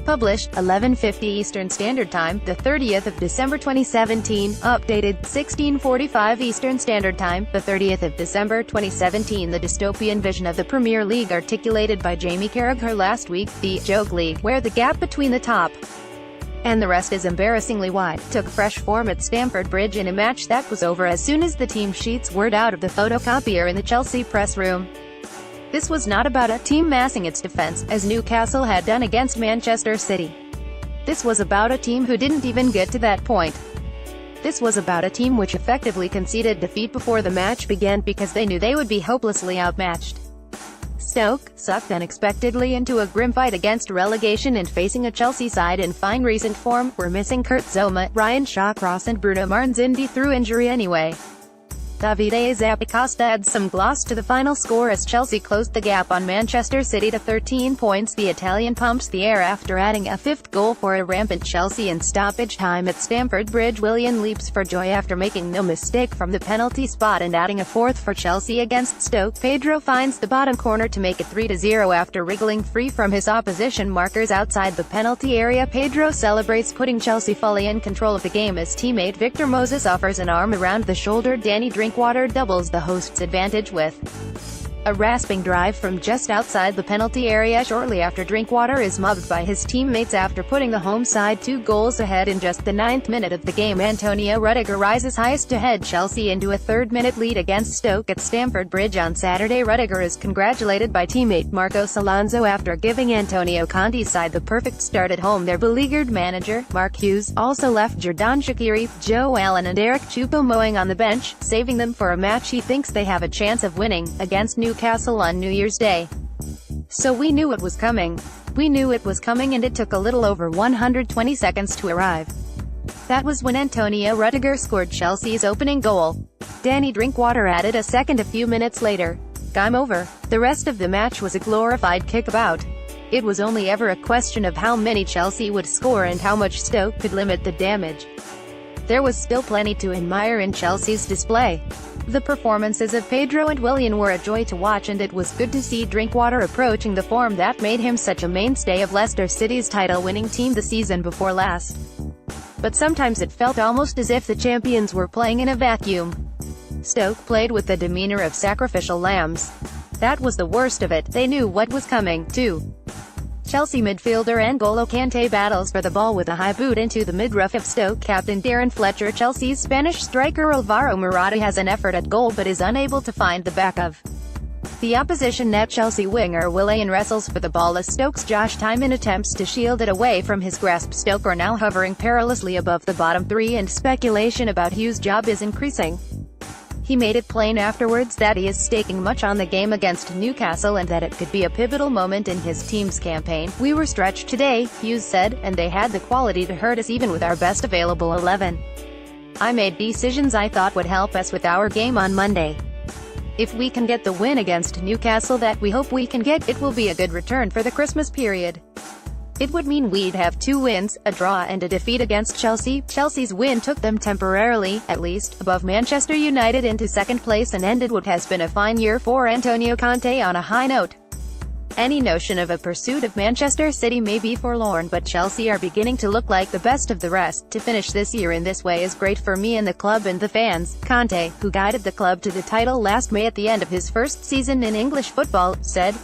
Published, 11:50 Eastern Standard Time, the 30th of December 2017. Updated, 16:45 Eastern Standard Time, the 30th of December 2017. The dystopian vision of the Premier League articulated by Jamie Carragher last week, the joke league, where the gap between the top and the rest is embarrassingly wide, took fresh form at Stamford Bridge in a match that was over as soon as the team sheets whirred out of the photocopier in the Chelsea press room. This was not about a team massing its defense, as Newcastle had done against Manchester City. This was about a team who didn't even get to that point. This was about a team which effectively conceded defeat before the match began because they knew they would be hopelessly outmatched. Stoke, sucked unexpectedly into a grim fight against relegation and facing a Chelsea side in fine recent form, were missing Kurt Zouma, Ryan Shawcross and Bruno Martins through injury anyway. Davide Zappacosta adds some gloss to the final score as Chelsea closed the gap on Manchester City to 13 points. The Italian pumps the air after adding a fifth goal for a rampant Chelsea in stoppage time at Stamford Bridge. Willian leaps for joy after making no mistake from the penalty spot and adding a fourth for Chelsea against Stoke. Pedro finds the bottom corner to make it 3-0 after wriggling free from his opposition markers outside the penalty area. Pedro celebrates, putting Chelsea fully in control of the game as teammate Victor Moses offers an arm around the shoulder. Danny Drinkwater doubles the host's advantage with a rasping drive from just outside the penalty area shortly after. Drinkwater is mobbed by his teammates after putting the home side 2 goals ahead in just the 9th minute of the game. Antonio Rudiger rises highest to head Chelsea into a third-minute lead against Stoke at Stamford Bridge on Saturday. Rudiger is congratulated by teammate Marcos Alonso after giving Antonio Conte's side the perfect start at home. Their beleaguered manager, Mark Hughes, also left Xherdan Shaqiri, Joe Allen and Eric Choupo-Moting on the bench, saving them for a match he thinks they have a chance of winning, against Newcastle on New Year's Day. So we knew it was coming. We knew it was coming, and it took a little over 120 seconds to arrive. That was when Antonio Rudiger scored Chelsea's opening goal. Danny Drinkwater added a second a few minutes later. Game over. The rest of the match was a glorified kickabout. It was only ever a question of how many Chelsea would score and how much Stoke could limit the damage. There was still plenty to admire in Chelsea's display. The performances of Pedro and Willian were a joy to watch, and it was good to see Drinkwater approaching the form that made him such a mainstay of Leicester City's title-winning team the season before last. But sometimes it felt almost as if the champions were playing in a vacuum. Stoke played with the demeanor of sacrificial lambs. That was the worst of it. They knew what was coming, too. Chelsea midfielder N'Golo Kante battles for the ball with a high boot into the midriff of Stoke captain Darren Fletcher. Chelsea's Spanish striker Alvaro Morata has an effort at goal but is unable to find the back of the opposition net. Chelsea winger Willian wrestles for the ball as Stoke's Josh Tymon attempts to shield it away from his grasp. Stoke are now hovering perilously above the bottom three, and speculation about Hughes' job is increasing. He made it plain afterwards that he is staking much on the game against Newcastle and that it could be a pivotal moment in his team's campaign. "We were stretched today," Hughes said, "and they had the quality to hurt us even with our best available 11. I made decisions I thought would help us with our game on Monday. If we can get the win against Newcastle that we hope we can get, it will be a good return for the Christmas period. It would mean we'd have 2 wins, a draw and a defeat against Chelsea." Chelsea's win took them temporarily, at least, above Manchester United into second place and ended what has been a fine year for Antonio Conte on a high note. Any notion of a pursuit of Manchester City may be forlorn, but Chelsea are beginning to look like the best of the rest. "To finish this year in this way is great for me and the club and the fans," Conte, who guided the club to the title last May at the end of his first season in English football, said.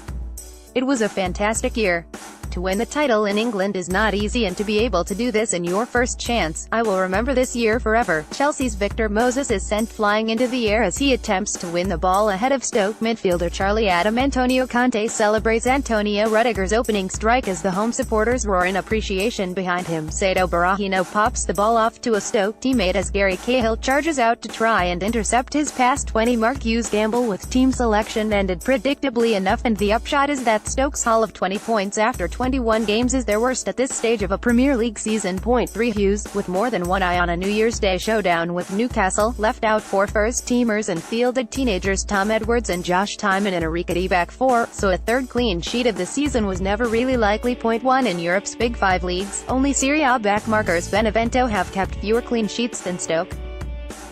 "It was a fantastic year. To win the title in England is not easy, and to be able to do this in your first chance, I will remember this year forever." Chelsea's Victor Moses is sent flying into the air as he attempts to win the ball ahead of Stoke midfielder Charlie Adam. Antonio Conte celebrates Antonio Rudiger's opening strike as the home supporters roar in appreciation behind him. Saido Berahino pops the ball off to a Stoke teammate as Gary Cahill charges out to try and intercept his pass. 20 Mark Hughes' gamble with team selection ended predictably enough, and the upshot is that Stoke's haul of 20 points after 21 games is their worst at this stage of a Premier League season. 3 Hughes, with more than one eye on a New Year's Day showdown with Newcastle, left out 4 first-teamers and fielded teenagers Tom Edwards and Josh Tymon in a rickety back 4, so a third clean sheet of the season was never really likely. 1 In Europe's Big 5 leagues, only Serie A back markers Benevento have kept fewer clean sheets than Stoke.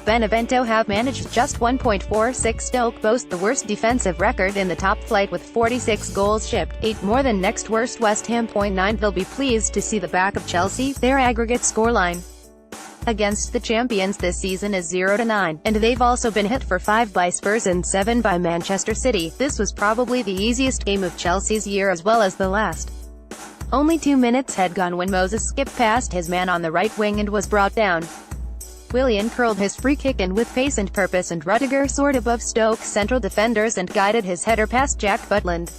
Benevento have managed just 1.46. Stoke boast the worst defensive record in the top flight with 46 goals shipped, 8 more than next worst West Ham. 9. They'll be pleased to see the back of Chelsea. Their aggregate scoreline against the champions this season is 0-9, and they've also been hit for 5 by Spurs and 7 by Manchester City. This was probably the easiest game of Chelsea's year as well as the last. Only 2 minutes had gone when Moses skipped past his man on the right wing and was brought down. Willian curled his free kick in with pace and purpose, and Rudiger soared above Stoke's central defenders and guided his header past Jack Butland.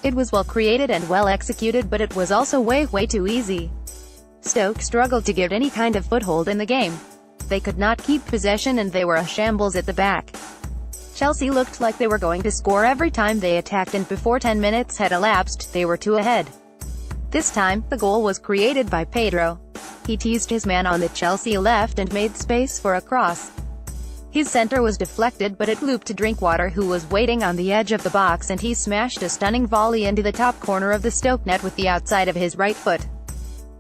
It was well created and well executed, but it was also way too easy. Stoke struggled to get any kind of foothold in the game. They could not keep possession and they were a shambles at the back. Chelsea looked like they were going to score every time they attacked, and before 10 minutes had elapsed, they were 2 ahead. This time, the goal was created by Pedro. He teased his man on the Chelsea left and made space for a cross. His center was deflected, but it looped to Drinkwater, who was waiting on the edge of the box, and he smashed a stunning volley into the top corner of the Stoke net with the outside of his right foot.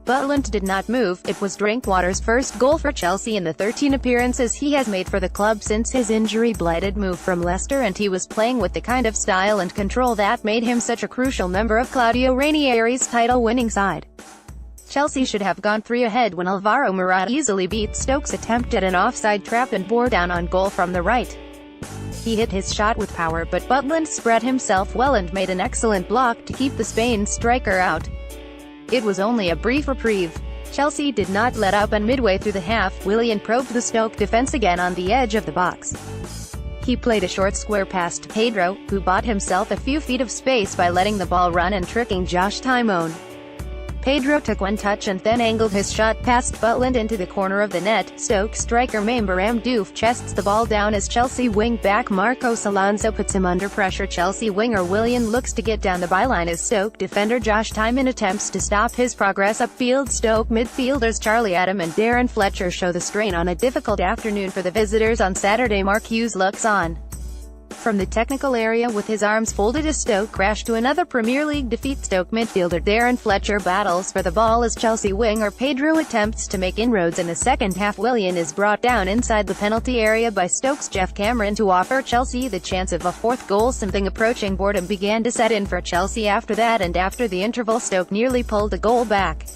Butland did not move. It was Drinkwater's first goal for Chelsea in the 13 appearances he has made for the club since his injury-blighted move from Leicester, and he was playing with the kind of style and control that made him such a crucial member of Claudio Ranieri's title-winning side. Chelsea should have gone 3 ahead when Alvaro Morata easily beat Stoke's attempt at an offside trap and bore down on goal from the right. He hit his shot with power, but Butland spread himself well and made an excellent block to keep the Spain striker out. It was only a brief reprieve. Chelsea did not let up, and midway through the half, Willian probed the Stoke defense again on the edge of the box. He played a short square past Pedro, who bought himself a few feet of space by letting the ball run and tricking Josh Timone. Pedro took one touch and then angled his shot past Butland into the corner of the net. Stoke striker Membaram Diouf chests the ball down as Chelsea wing-back Marcos Alonso puts him under pressure. Chelsea winger Willian looks to get down the byline as Stoke defender Josh Timon attempts to stop his progress upfield. Stoke midfielders Charlie Adam and Darren Fletcher show the strain on a difficult afternoon for the visitors on Saturday. Mark Hughes looks on from the technical area with his arms folded as Stoke crash to another Premier League defeat. Stoke midfielder Darren Fletcher battles for the ball as Chelsea winger Pedro attempts to make inroads in the second half. Willian is brought down inside the penalty area by Stoke's Jeff Cameron to offer Chelsea the chance of a 4th goal. Something approaching boredom began to set in for Chelsea after that, and after the interval Stoke nearly pulled a goal back.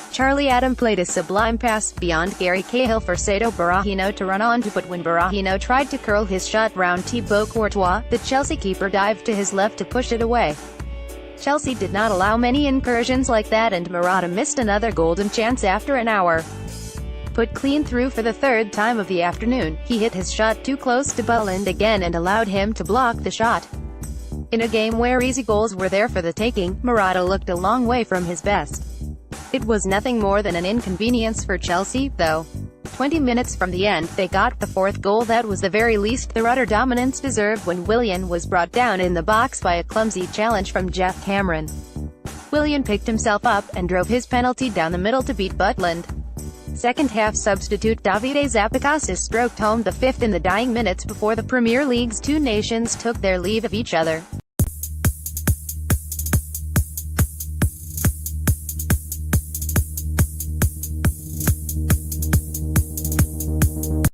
Charlie Adam played a sublime pass beyond Gary Cahill for Saido Berahino to run on to, but when Berahino tried to curl his shot round Thibaut Courtois, the Chelsea keeper dived to his left to push it away. Chelsea did not allow many incursions like that, and Morata missed another golden chance after an hour. Put clean through for the 3rd time of the afternoon, he hit his shot too close to Butland again and allowed him to block the shot. In a game where easy goals were there for the taking, Morata looked a long way from his best. It was nothing more than an inconvenience for Chelsea, though. 20 minutes from the end, they got the 4th goal. That was the very least their utter dominance deserved when Willian was brought down in the box by a clumsy challenge from Jeff Cameron. Willian picked himself up and drove his penalty down the middle to beat Butland. Second half substitute Davide Zappacosta stroked home the 5th in the dying minutes before the Premier League's 2 nations took their leave of each other.